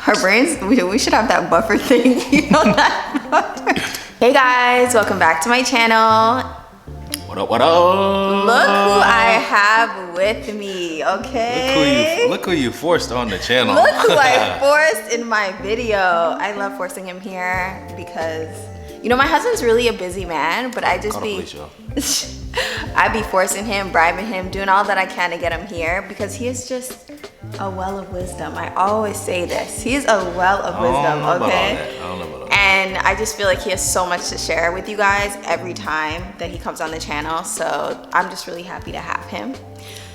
Our brains, we should have that buffer thing. You know that buffer? Hey guys, welcome back to my channel. What up, what up? Look who I have with me, okay? Look who you forced on the channel. Look who I forced in my video. I love forcing him here because, you know, my husband's really a busy man, but I just I be forcing him, bribing him, doing all that I can to get him here because he is just a well of wisdom. I always say this. He is a well of wisdom, okay? I don't know about that. And I just feel like he has so much to share with you guys every time that he comes on the channel. So I'm just really happy to have him.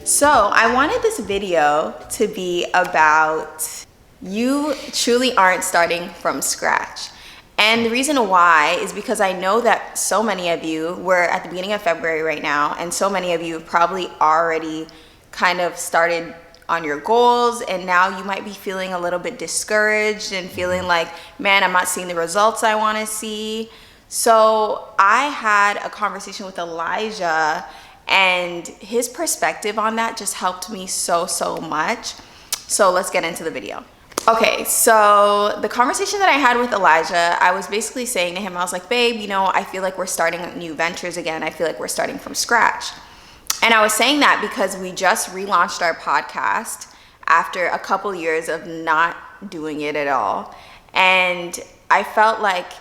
So I wanted this video to be about you truly aren't starting from scratch. And the reason why is because I know that so many of you, we're at the beginning of February right now, and so many of you have probably already kind of started on your goals, and now you might be feeling a little bit discouraged and feeling like, man, I'm not seeing the results I want to see. So I had a conversation with Elijah, and his perspective on that just helped me so much. So let's get into the video. Okay, so the conversation that I had with Elijah, I was basically saying to him, I was like, babe, you know, I feel like we're starting new ventures again. I feel like we're starting from scratch. And I was saying that because we just relaunched our podcast after a couple years of not doing it at all. And I felt like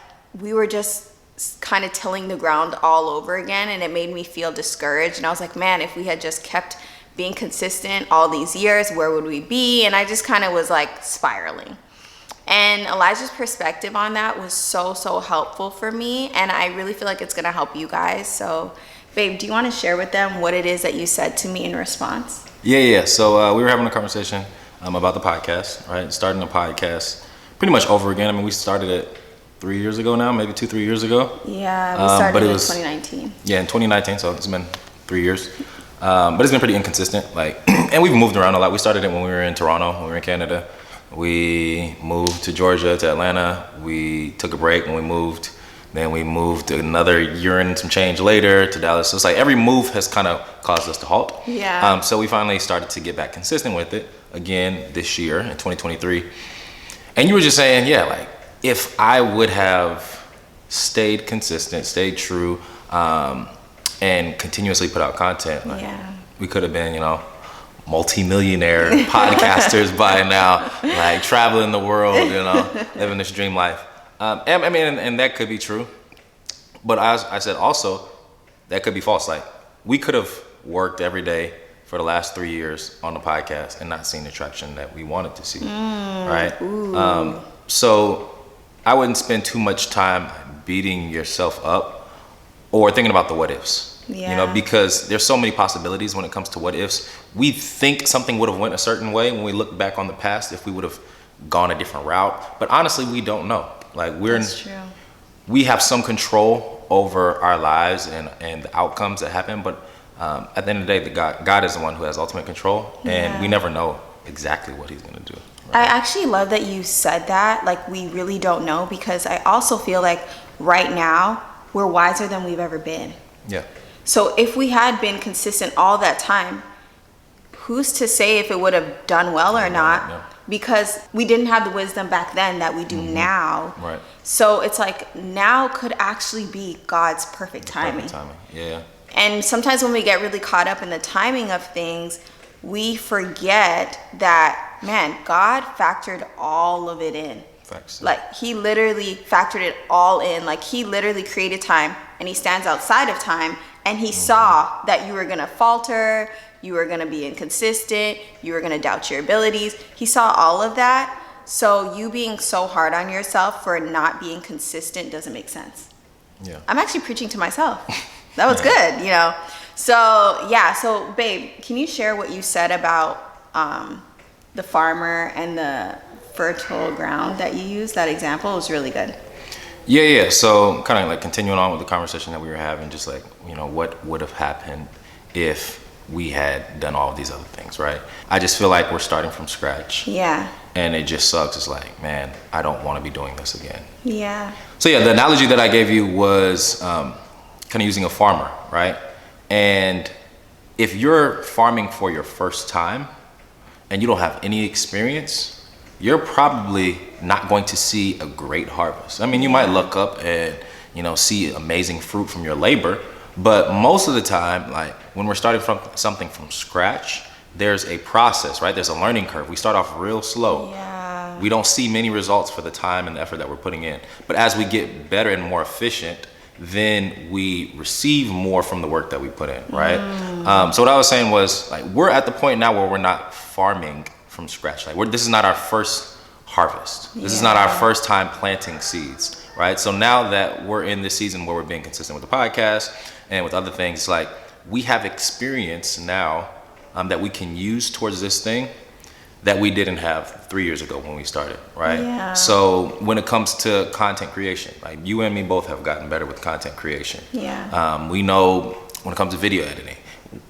we were just kind of tilling the ground all over again, and it made me feel discouraged. And I was like, man, if we had just kept being consistent all these years, where would we be? And I just kind of was like spiraling. And Elijah's perspective on that was so helpful for me, and I really feel like it's gonna help you guys. So babe, do you want to share with them what it is that you said to me in response? Yeah. So we were having a conversation about the podcast, right? Starting the podcast pretty much over again. I mean, we started it 3 years ago now, maybe 2-3 years ago. Yeah, we started in 2019. Yeah, in 2019, so it's been 3 years. But it's been pretty inconsistent, like, and we've moved around a lot. We started it when we were in Toronto, when we were in Canada. We moved to Georgia, to Atlanta. We took a break when we moved. Then we moved another year and some change later to Dallas. So it's like every move has kind of caused us to halt. Yeah. So we finally started to get back consistent with it again this year in 2023. And you were just saying, yeah, like if I would have stayed consistent, stayed true, and continuously put out content, like, we could have been, you know, multi-millionaire podcasters by now, like traveling the world, you know, living this dream life. I mean, and that could be true, but as I said, also that could be false. Like we could have worked every day for the last 3 years on the podcast and not seen the traction that we wanted to see, right? So I wouldn't spend too much time beating yourself up or thinking about the what ifs, you know, because there's so many possibilities when it comes to what ifs. We think something would have went a certain way when we look back on the past if we would have gone a different route, but honestly, we don't know. Like we have some control over our lives and the outcomes that happen, but at the end of the day, God is the one who has ultimate control, and we never know exactly what he's gonna do. Right? I actually love that you said that, like we really don't know, because I also feel like right now we're wiser than we've ever been. Yeah. So if we had been consistent all that time, who's to say if it would have done well or not? Yeah. Because we didn't have the wisdom back then that we do now. Right. So it's like now could actually be God's perfect timing. Yeah. And sometimes when we get really caught up in the timing of things, we forget that, man, God factored all of it in. Facts. Like he literally factored it all in. Like he literally created time, and he stands outside of time, and he saw that you were gonna falter, you were gonna be inconsistent, you were gonna doubt your abilities. He saw all of that. So you being so hard on yourself for not being consistent doesn't make sense. Yeah. I'm actually preaching to myself. That was good, you know? So yeah, so babe, can you share what you said about the farmer and the fertile ground that you used? That example was really good. Yeah. So kind of like continuing on with the conversation that we were having, just like, you know, what would have happened if we had done all of these other things, right? I just feel like we're starting from scratch. Yeah. And it just sucks. It's like, man, I don't want to be doing this again. Yeah. So yeah, the analogy that I gave you was kind of using a farmer, right? And if you're farming for your first time, and you don't have any experience, you're probably not going to see a great harvest. I mean, you might look up and, see amazing fruit from your labor, but most of the time, like when we're starting from something from scratch, there's a process, right? There's a learning curve. We start off real slow. Yeah. We don't see many results for the time and the effort that we're putting in. But as we get better and more efficient, then we receive more from the work that we put in, right? So what I was saying was, like, we're at the point now where we're not farming from scratch. Like, this is not our first harvest. This is not our first time planting seeds, right? So now that we're in this season where we're being consistent with the podcast and with other things, like, we have experience now that we can use towards this thing that we didn't have 3 years ago when we started, right? Yeah. So when it comes to content creation, like, you and me both have gotten better with content creation. Yeah. We know when it comes to video editing,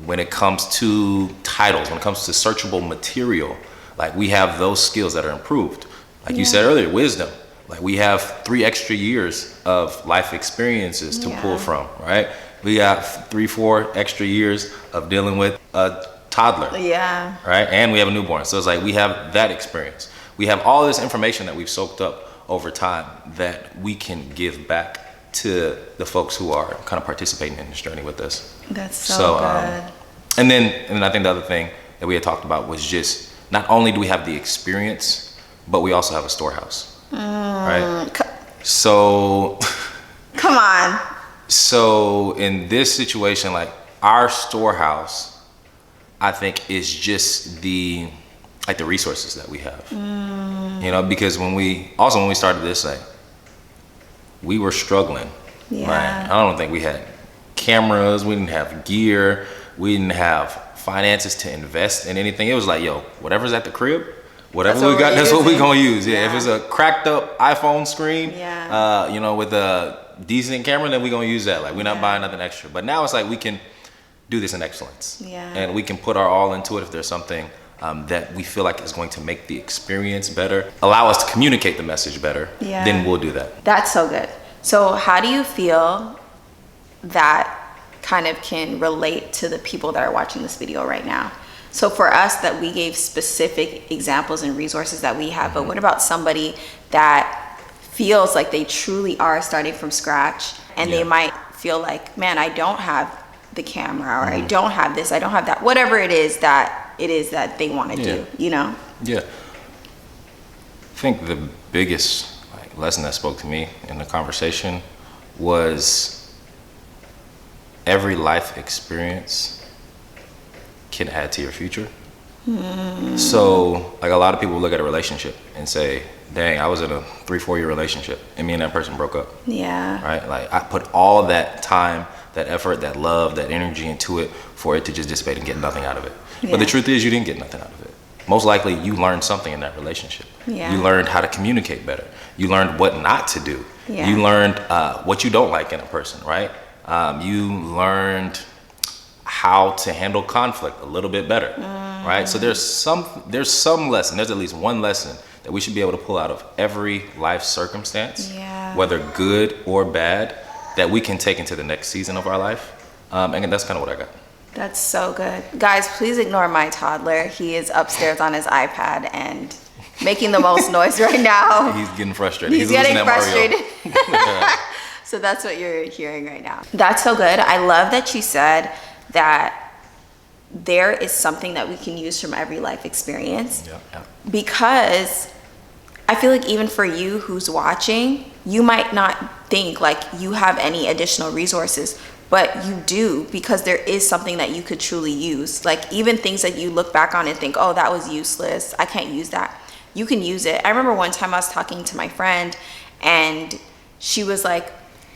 when it comes to titles, when it comes to searchable material, like, we have those skills that are improved. Like you said earlier, wisdom. Like, we have 3 extra years of life experiences to pull from, right? We got 3-4 extra years of dealing with a toddler. Yeah. Right? And we have a newborn. So it's like, we have that experience. We have all this information that we've soaked up over time that we can give back to the folks who are kind of participating in this journey with us. That's so good. And then I think the other thing that we had talked about was just, not only do we have the experience, but we also have a storehouse. Right? So come on. So in this situation, like, our storehouse, I think, is just the resources that we have. Because when we started this, like, we were struggling. Yeah. Right? I don't think we had cameras, we didn't have gear, we didn't have finances to invest in anything. It was like, yo, whatever's at the crib, whatever we got, that's what we're gonna use. Yeah. If it's a cracked up iPhone screen, with a decent camera, then we're gonna use that. Like, we're not buying nothing extra. But now it's like, we can do this in excellence. Yeah. And we can put our all into it. If there's something that we feel like is going to make the experience better, allow us to communicate the message better, then we'll do that. That's so good. So how do you feel that kind of can relate to the people that are watching this video right now? So for us, that we gave specific examples and resources that we have, but what about somebody that feels like they truly are starting from scratch, and they might feel like, man, I don't have the camera, or I don't have this, I don't have that, whatever it is that they want to do, Yeah. I think the biggest lesson that spoke to me in the conversation was, every life experience can add to your future. So, like, a lot of people look at a relationship and say, dang, I was in a 3-4 year relationship and me and that person broke up. Yeah. Right? Like, I put all that time, that effort, that love, that energy into it for it to just dissipate and get nothing out of it. But the truth is, you didn't get nothing out of it. Most likely, you learned something in that relationship. Yeah. You learned how to communicate better. You learned what not to do. Yeah. You learned what you don't like in a person, right? You learned how to handle conflict a little bit better, right? So there's some lesson, there's at least one lesson that we should be able to pull out of every life circumstance, whether good or bad, that we can take into the next season of our life. And that's kind of what I got. That's so good. Guys, please ignore my toddler. He is upstairs on his iPad and making the most noise right now. He's getting frustrated. He's getting frustrated. So that's what you're hearing right now. That's so good. I love that you said that there is something that we can use from every life experience. Because I feel like even for you who's watching, you might not think like you have any additional resources, but you do, because there is something that you could truly use. Like, even things that you look back on and think, oh, that was useless, I can't use that. You can use it. I remember one time I was talking to my friend and she was like,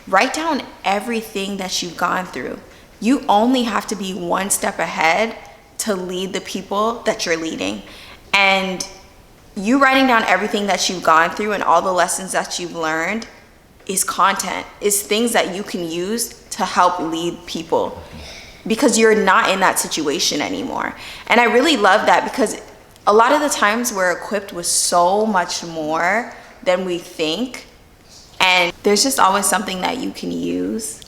write down everything that you've gone through. You only have to be one step ahead to lead the people that you're leading. And you writing down everything that you've gone through and all the lessons that you've learned is content, is things that you can use to help lead people, because you're not in that situation anymore. And I really love that, because a lot of the times we're equipped with so much more than we think. And there's just always something that you can use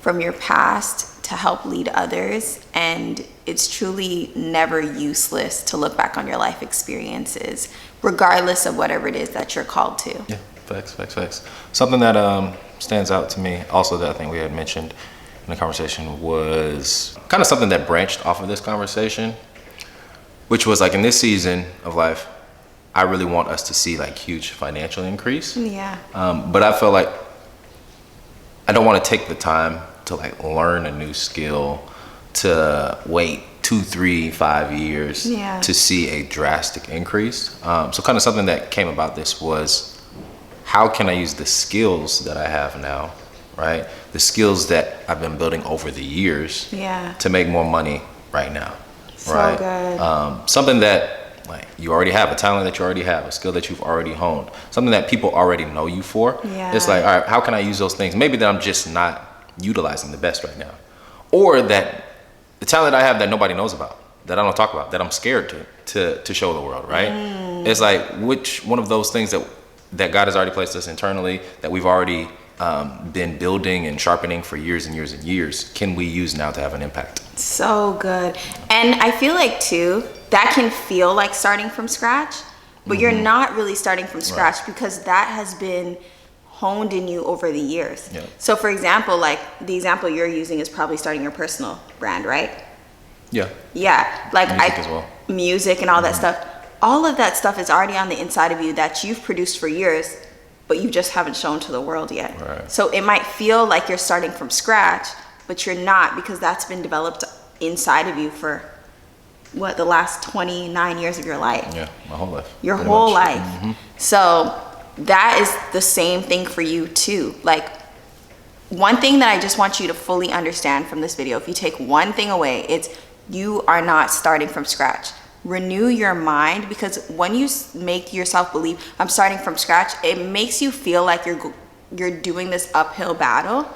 from your past to help lead others. And it's truly never useless to look back on your life experiences, regardless of whatever it is that you're called to. Yeah, facts. Something that stands out to me also that I think we had mentioned in the conversation was kind of something that branched off of this conversation, which was like in this season of life, I really want us to see like huge financial increase. Yeah. But I feel like I don't want to take the time to like learn a new skill, to wait 2, 3, 5 years to see a drastic increase. So kind of something that came about this was, how can I use the skills that I have now, right? The skills that I've been building over the years to make more money right now, right? Good. Something that like you already have, a talent that you already have, a skill that you've already honed, something that people already know you for. It's like, all right, how can I use those things? Maybe that I'm just not utilizing the best right now, or that the talent I have that nobody knows about, that I don't talk about, that I'm scared to show the world, right? It's like, which one of those things that God has already placed us internally, that we've already been building and sharpening for years and years and years, can we use now to have an impact? So good. And I feel like too, that can feel like starting from scratch, but you're not really starting from scratch, because that has been honed in you over the years. So for example, like the example you're using is probably starting your personal brand, right? Yeah, like music as well. Music and all that stuff. All of that stuff is already on the inside of you that you've produced for years, but you just haven't shown to the world yet. So it might feel like you're starting from scratch, but you're not, because that's been developed inside of you for what, the last 29 years of your life. My whole life. Your whole life. So that is the same thing for you too. Like, one thing that I just want you to fully understand from this video, if you take one thing away, it's you are not starting from scratch. Renew your mind, because when you make yourself believe I'm starting from scratch, it makes you feel like you're doing this uphill battle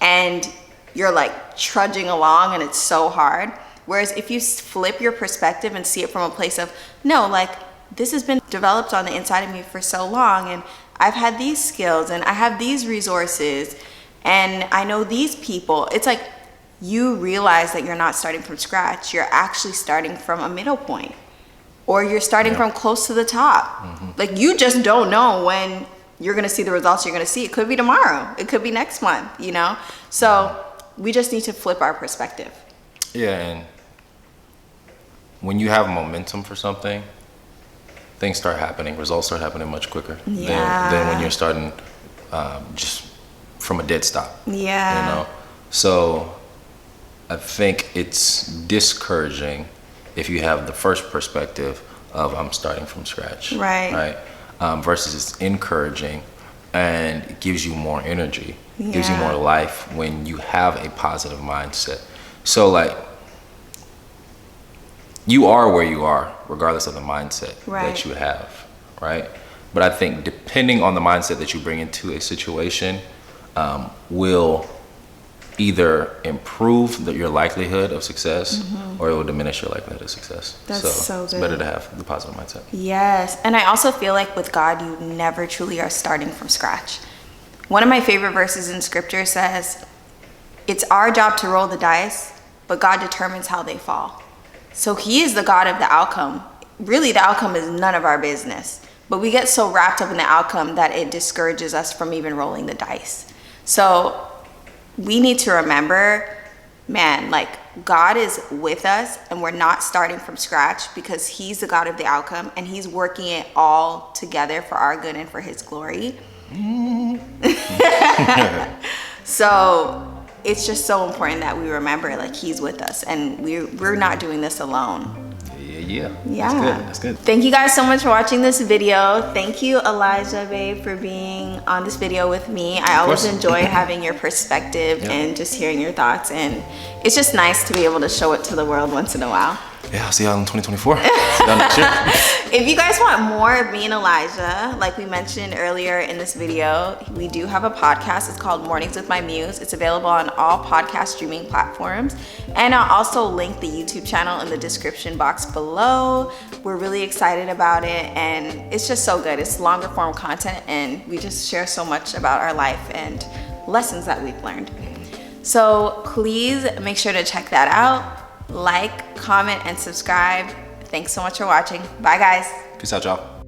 and you're like trudging along and it's so hard. Whereas if you flip your perspective and see it from a place of, no, like, this has been developed on the inside of me for so long, and I've had these skills and I have these resources and I know these people. It's like you realize that you're not starting from scratch. You're actually starting from a middle point, or you're starting from close to the top. Like, you just don't know when you're going to see the results you're going to see. It could be tomorrow. It could be next month, you know? So we just need to flip our perspective. And when you have momentum for something, things start happening, results start happening much quicker than when you're starting just from a dead stop. You know? So I think it's discouraging if you have the first perspective of I'm starting from scratch. Versus it's encouraging, and it gives you more energy, gives you more life when you have a positive mindset. So like, you are where you are regardless of the mindset that you have, right? But I think depending on the mindset that you bring into a situation will either improve your likelihood of success or it will diminish your likelihood of success. That's so good. It's better to have the positive mindset. Yes. And I also feel like with God, you never truly are starting from scratch. One of my favorite verses in scripture says, it's our job to roll the dice, but God determines how they fall. So he is the God of the outcome. Really, the outcome is none of our business. But we get so wrapped up in the outcome that it discourages us from even rolling the dice. So we need to remember, man, like, God is with us and we're not starting from scratch, because he's the God of the outcome and he's working it all together for our good and for his glory. So it's just so important that we remember, like, he's with us and we're not doing this alone. That's good. Thank you guys so much for watching this video. Thank you, Elijah, babe, for being on this video with me. I always enjoy having your perspective and just hearing your thoughts, and it's just nice to be able to show it to the world once in a while. I'll see y'all in 2024. See y'all next year. If you guys want more of me and Elijah, like we mentioned earlier in this video, we do have a podcast. It's called Mornings with My Muse. It's available on all podcast streaming platforms. And I'll also link the YouTube channel in the description box below. We're really excited about it, and it's just so good. It's longer form content, and we just share so much about our life and lessons that we've learned. So please make sure to check that out. like, comment, and subscribe. Thanks so much for watching. Bye, guys. Peace out, y'all.